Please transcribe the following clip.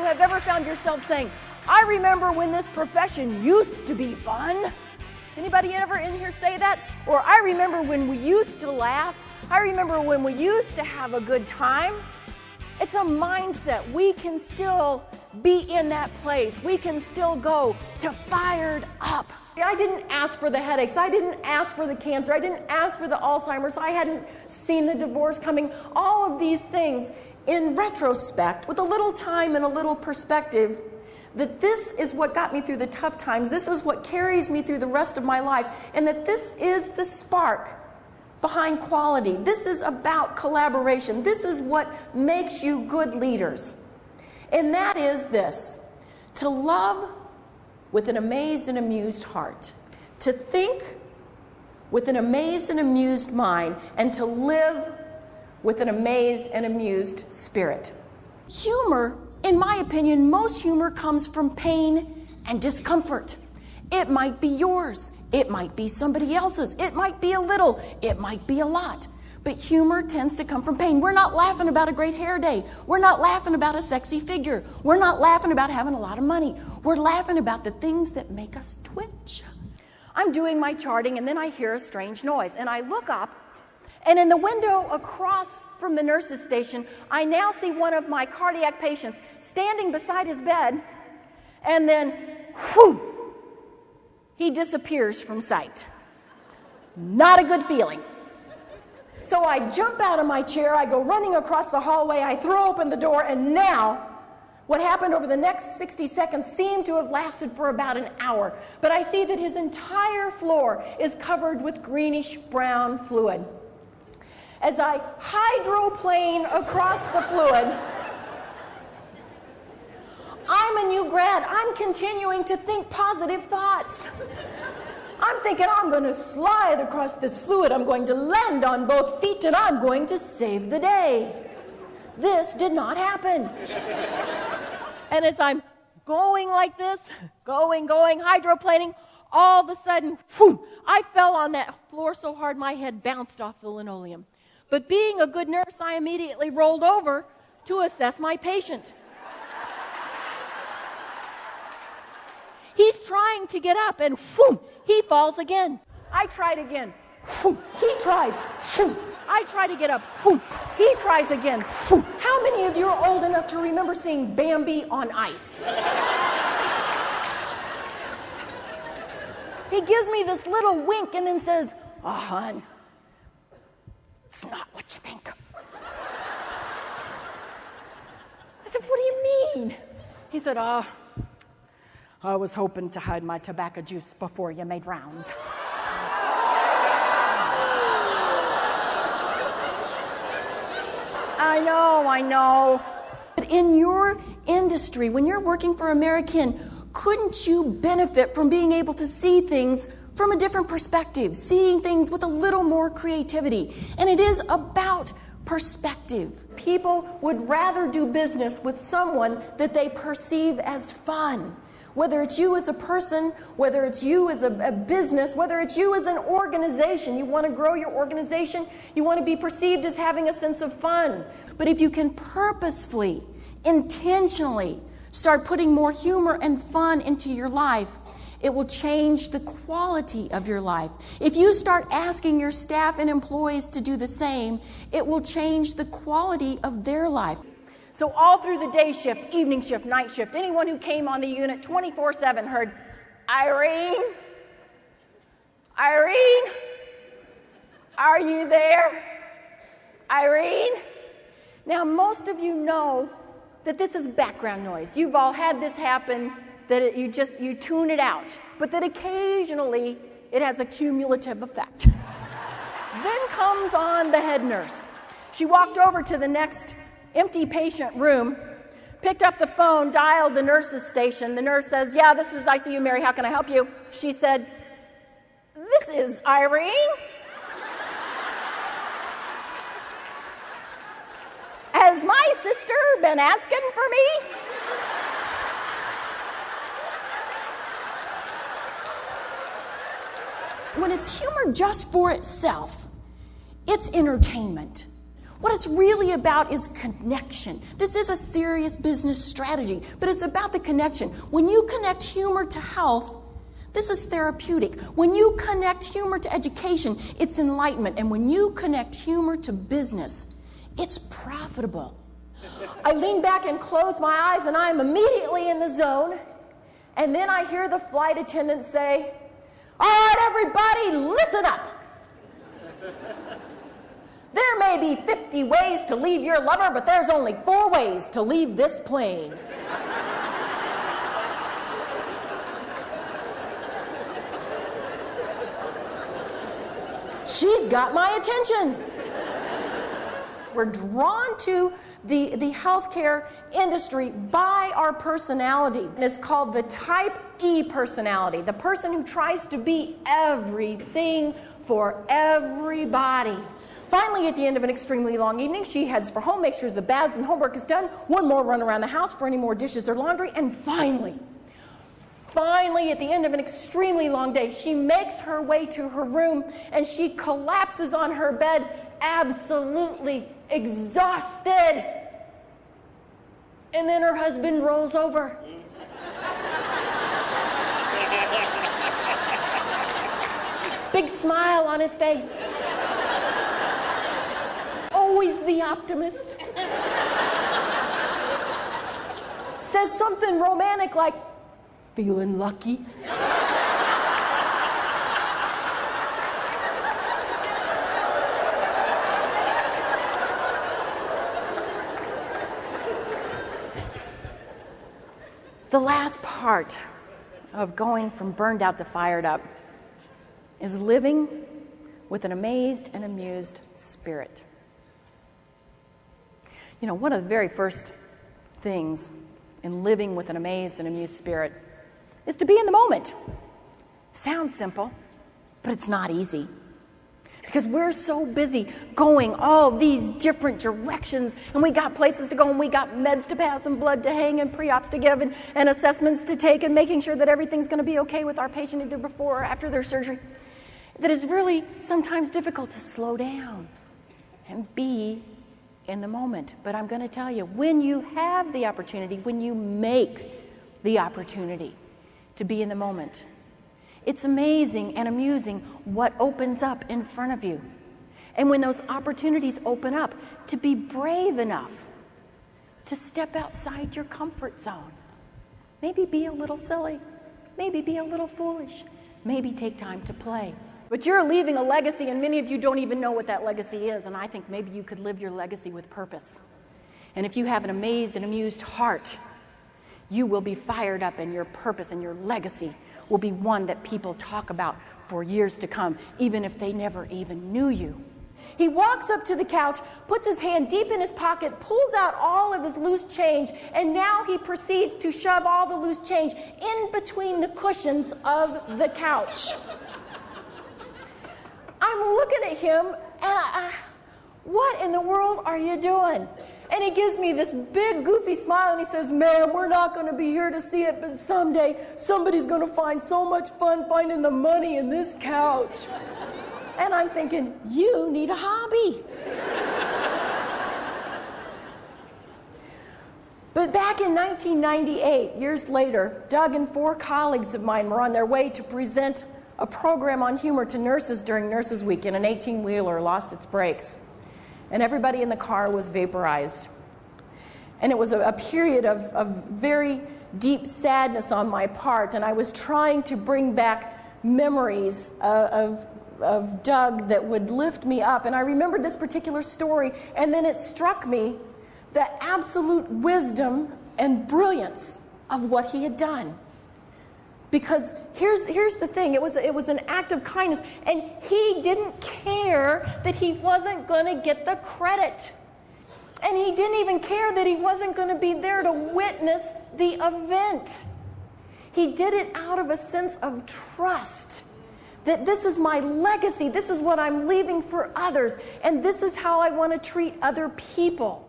have ever found yourself saying, I remember when this profession used to be fun? Anybody ever in here say that? Or I remember when we used to laugh. I remember when we used to have a good time. It's a mindset. We can still be in that place. We can still go to fired up. I didn't ask for the headaches. I didn't ask for the cancer. I didn't ask for the Alzheimer's. I hadn't seen the divorce coming. All of these things, in retrospect, with a little time and a little perspective, that this is what got me through the tough times. This is what carries me through the rest of my life. And that this is the spark behind quality. This is about collaboration. This is what makes you good leaders. And that is this: to love with an amazed and amused heart, to think with an amazed and amused mind, and to live with an amazed and amused spirit. Humor, in my opinion, most humor comes from pain and discomfort. It might be yours. It might be somebody else's. It might be a little. It might be a lot. But humor tends to come from pain. We're not laughing about a great hair day. We're not laughing about a sexy figure. We're not laughing about having a lot of money. We're laughing about the things that make us twitch. I'm doing my charting, and then I hear a strange noise. And I look up, and in the window across from the nurse's station, I now see one of my cardiac patients standing beside his bed, and then, whew, he disappears from sight. Not a good feeling. So I jump out of my chair, I go running across the hallway, I throw open the door, and now what happened over the next 60 seconds seemed to have lasted for about an hour. But I see that his entire floor is covered with greenish brown fluid. As I hydroplane across the fluid, I'm a new grad. I'm continuing to think positive thoughts. I'm thinking I'm going to slide across this fluid. I'm going to land on both feet, and I'm going to save the day. This did not happen. And as I'm going like this, going, hydroplaning, all of a sudden, whew, I fell on that floor so hard my head bounced off the linoleum. But being a good nurse, I immediately rolled over to assess my patient. He's trying to get up, and whew, he falls again. I tried again. Whew, he tries. Whew, I try to get up. Whew, he tries again. Whew. How many of you are old enough to remember seeing Bambi on ice? He gives me this little wink and then says, "Oh, hon, it's not what you think." I said, "What do you mean?" He said, I was hoping to hide my tobacco juice before you made rounds. I know. But in your industry, when you're working for American, couldn't you benefit from being able to see things from a different perspective, seeing things with a little more creativity? And it is about perspective. People would rather do business with someone that they perceive as fun. Whether it's you as a person, whether it's you as a business, whether it's you as an organization. You want to grow your organization, you want to be perceived as having a sense of fun. But if you can purposefully, intentionally start putting more humor and fun into your life, it will change the quality of your life. If you start asking your staff and employees to do the same, it will change the quality of their life. So all through the day shift, evening shift, night shift, anyone who came on the unit 24/7 heard, "Irene? Irene? Are you there? Irene?" Now, most of you know that this is background noise. You've all had this happen, that you tune it out, but that occasionally it has a cumulative effect. Then comes on the head nurse. She walked over to the next empty patient room, picked up the phone, dialed the nurse's station. The nurse says, "Yeah, this is ICU, Mary. How can I help you?" She said, "This is Irene. Has my sister been asking for me?" When it's humor just for itself, it's entertainment. What it's really about is connection. This is a serious business strategy, but it's about the connection. When you connect humor to health, this is therapeutic. When you connect humor to education, it's enlightenment. And when you connect humor to business, it's profitable. I lean back and close my eyes, and I am immediately in the zone. And then I hear the flight attendant say, "All right, everybody, listen up. There may be 50 ways to leave your lover, but there's only 4 ways to leave this plane." She's got my attention. We're drawn to the healthcare industry by our personality. And it's called the type E personality, the person who tries to be everything for everybody. Finally, at the end of an extremely long evening, she heads for home, makes sure the baths and homework is done, one more run around the house for any more dishes or laundry, and finally, at the end of an extremely long day, she makes her way to her room and she collapses on her bed, absolutely exhausted. And then her husband rolls over. Big smile on his face. Always the optimist. Says something romantic like, "Feeling lucky?" The last part of going from burned out to fired up is living with an amazed and amused spirit. You know, one of the very first things in living with an amazed and amused spirit is to be in the moment. Sounds simple, but it's not easy. Because we're so busy going all these different directions, and we got places to go, and we got meds to pass, and blood to hang, and pre-ops to give, and assessments to take, and making sure that everything's going to be okay with our patient either before or after their surgery, that it's really sometimes difficult to slow down and be in the moment. But I'm going to tell you, when you have the opportunity, when you make the opportunity to be in the moment, it's amazing and amusing what opens up in front of you. And when those opportunities open up, to be brave enough to step outside your comfort zone. Maybe be a little silly, maybe be a little foolish, maybe take time to play. But you're leaving a legacy, and many of you don't even know what that legacy is, and I think maybe you could live your legacy with purpose. And if you have an amazed and amused heart, you will be fired up, and your purpose and your legacy will be one that people talk about for years to come, even if they never even knew you. He walks up to the couch, puts his hand deep in his pocket, pulls out all of his loose change, and now he proceeds to shove all the loose change in between the cushions of the couch. I'm looking at him, and what in the world are you doing? And he gives me this big, goofy smile, and he says, "Ma'am, we're not going to be here to see it, but someday somebody's going to find so much fun finding the money in this couch." And I'm thinking, you need a hobby. But back in 1998, years later, Doug and 4 colleagues of mine were on their way to present a program on humor to nurses during Nurses Week, and an 18-wheeler lost its brakes. And everybody in the car was vaporized. And it was a period of very deep sadness on my part, and I was trying to bring back memories of Doug that would lift me up. And I remembered this particular story, and then it struck me the absolute wisdom and brilliance of what he had done. Because here's the thing, it was an act of kindness, and he didn't care that he wasn't going to get the credit. And he didn't even care that he wasn't going to be there to witness the event. He did it out of a sense of trust, that this is my legacy, this is what I'm leaving for others, and this is how I want to treat other people.